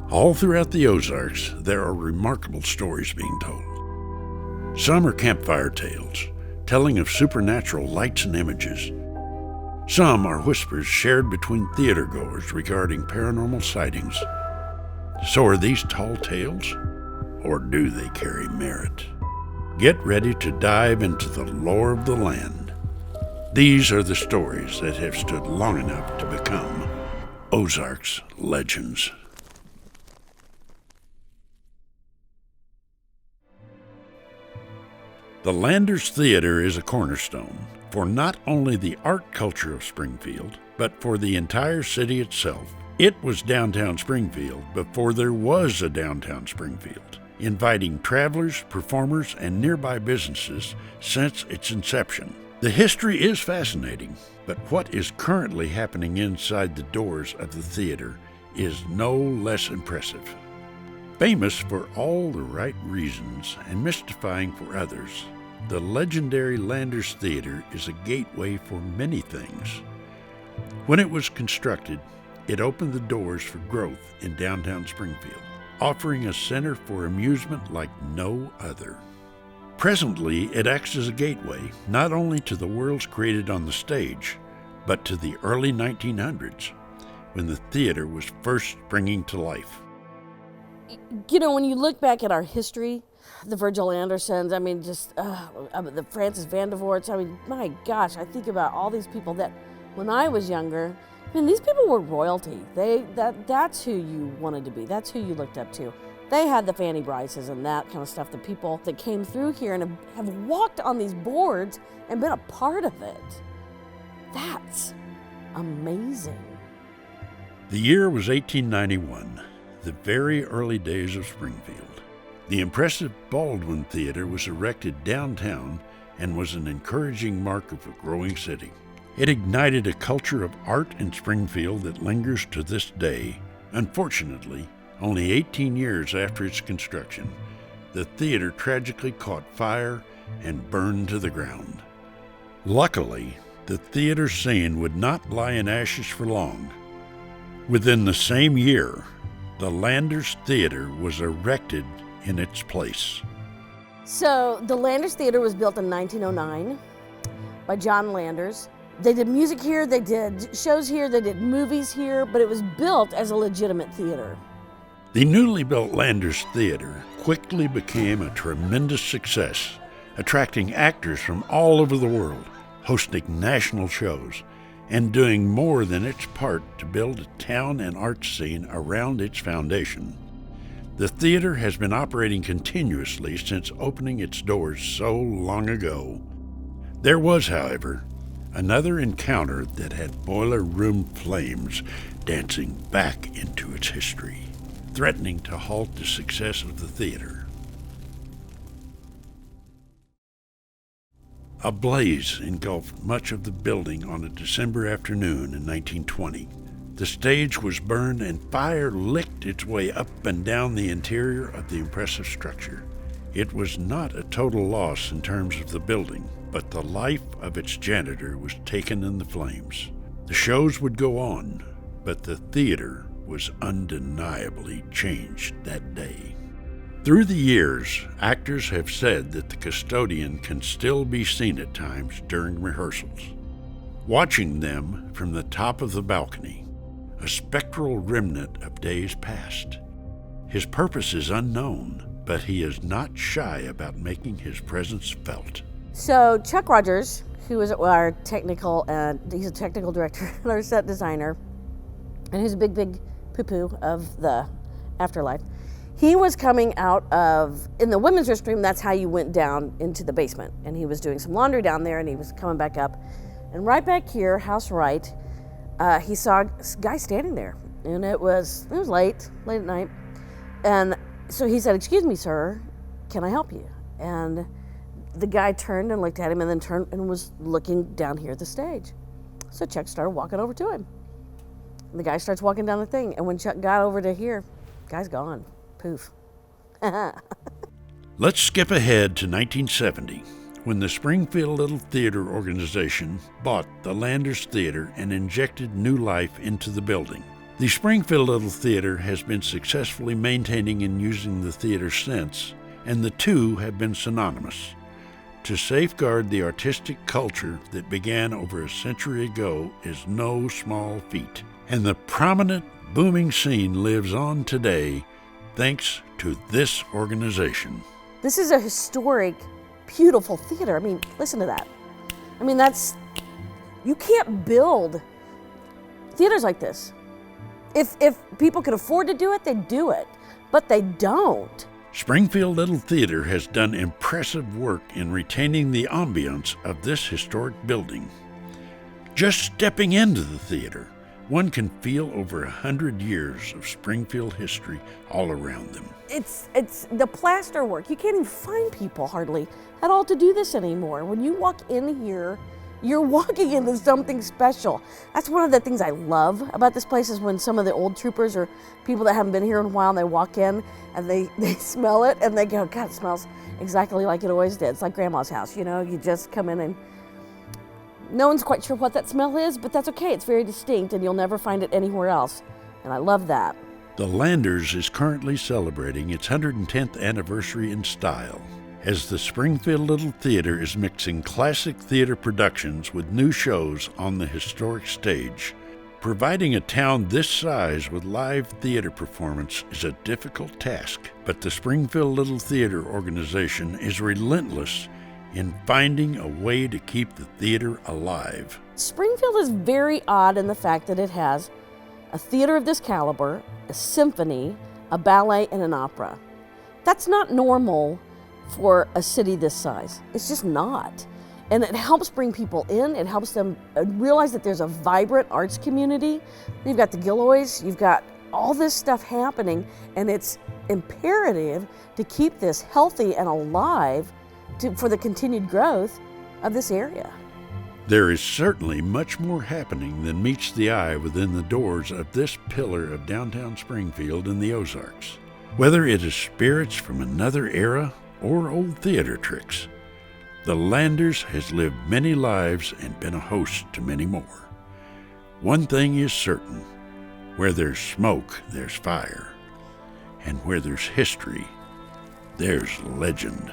All throughout the Ozarks, there are remarkable stories being told. Some are campfire tales, telling of supernatural lights and images. Some are whispers shared between theatergoers regarding paranormal sightings. So are these tall tales, or do they carry merit? Get ready to dive into the lore of the land. These are the stories that have stood long enough to become Ozarks legends. The Landers Theater is a cornerstone for not only the art culture of Springfield, but for the entire city itself. It was downtown Springfield before there was a downtown Springfield, inviting travelers, performers, and nearby businesses since its inception. The history is fascinating, but what is currently happening inside the doors of the theater is no less impressive. Famous for all the right reasons and mystifying for others, the legendary Landers Theater is a gateway for many things. When it was constructed, it opened the doors for growth in downtown Springfield, offering a center for amusement like no other. Presently, it acts as a gateway not only to the worlds created on the stage, but to the early 1900s, when the theater was first springing to life. You know, when you look back at our history, the Virgil Andersons, the Francis Van der Voorts, my gosh, I think about all these people that when I was younger, these people were royalty. That's who you wanted to be. That's who you looked up to. They had the Fanny Bryces and that kind of stuff, the people that came through here and have walked on these boards and been a part of it. That's amazing. The year was 1891, the very early days of Springfield. The impressive Baldwin Theater was erected downtown and was an encouraging mark of a growing city. It ignited a culture of art in Springfield that lingers to this day. Unfortunately, only 18 years after its construction, the theater tragically caught fire and burned to the ground. Luckily, the theater scene would not lie in ashes for long. Within the same year, the Landers Theater was erected in its place. So the Landers Theater was built in 1909 by John Landers. They did music here, they did shows here, they did movies here, but it was built as a legitimate theater. The newly built Landers Theater quickly became a tremendous success, attracting actors from all over the world, hosting national shows, and doing more than its part to build a town and art scene around its foundation. The theater has been operating continuously since opening its doors so long ago. There was, however, another encounter that had boiler room flames dancing back into its history, threatening to halt the success of the theater. A blaze engulfed much of the building on a December afternoon in 1920. The stage was burned and fire licked its way up and down the interior of the impressive structure. It was not a total loss in terms of the building, but the life of its janitor was taken in the flames. The shows would go on, but the theater was undeniably changed that day. Through the years, actors have said that the custodian can still be seen at times during rehearsals. Watching them from the top of the balcony, a spectral remnant of days past. His purpose is unknown, but he is not shy about making his presence felt. So Chuck Rogers, who is our he's a technical director and our set designer, and who's a big poo-poo of the afterlife, he was coming out of, in the women's restroom, that's how you went down into the basement. And he was doing some laundry down there and he was coming back up. And right back here, house right, he saw a guy standing there, and it was late at night. And so he said, "Excuse me, sir, can I help you?" And the guy turned and looked at him and then turned and was looking down here at the stage. So Chuck started walking over to him. And the guy starts walking down the thing, and when Chuck got over to here, guy's gone. Poof. Let's skip ahead to 1970. When the Springfield Little Theater Organization bought the Landers Theater and injected new life into the building. The Springfield Little Theater has been successfully maintaining and using the theater since, and the two have been synonymous. To safeguard the artistic culture that began over a century ago is no small feat, and the prominent, booming scene lives on today thanks to this organization. This is a historic, beautiful theater. I mean, listen to that. I mean, you can't build theaters like this. If people could afford to do it, they'd do it, but they don't. Springfield Little Theater has done impressive work in retaining the ambiance of this historic building. Just stepping into the theater, one can feel over 100 years of Springfield history all around them. It's the plaster work. You can't even find people hardly at all to do this anymore. When you walk in here, you're walking into something special. That's one of the things I love about this place is when some of the old troopers or people that haven't been here in a while, and they walk in and they smell it and they go, God, it smells exactly like it always did. It's like Grandma's house, you know? You just come in and no one's quite sure what that smell is, but that's okay. It's very distinct and you'll never find it anywhere else. And I love that. The Landers is currently celebrating its 110th anniversary in style, as the Springfield Little Theater is mixing classic theater productions with new shows on the historic stage. Providing a town this size with live theater performance is a difficult task, but the Springfield Little Theater organization is relentless in finding a way to keep the theater alive. Springfield is very odd in the fact that it has a theater of this caliber, a symphony, a ballet, and an opera. That's not normal for a city this size. It's just not. And it helps bring people in. It helps them realize that there's a vibrant arts community. You've got the Gilloys, you've got all this stuff happening, and it's imperative to keep this healthy and alive for the continued growth of this area. There is certainly much more happening than meets the eye within the doors of this pillar of downtown Springfield in the Ozarks. Whether it is spirits from another era or old theater tricks, the Landers has lived many lives and been a host to many more. One thing is certain, where there's smoke, there's fire, and where there's history, there's legend.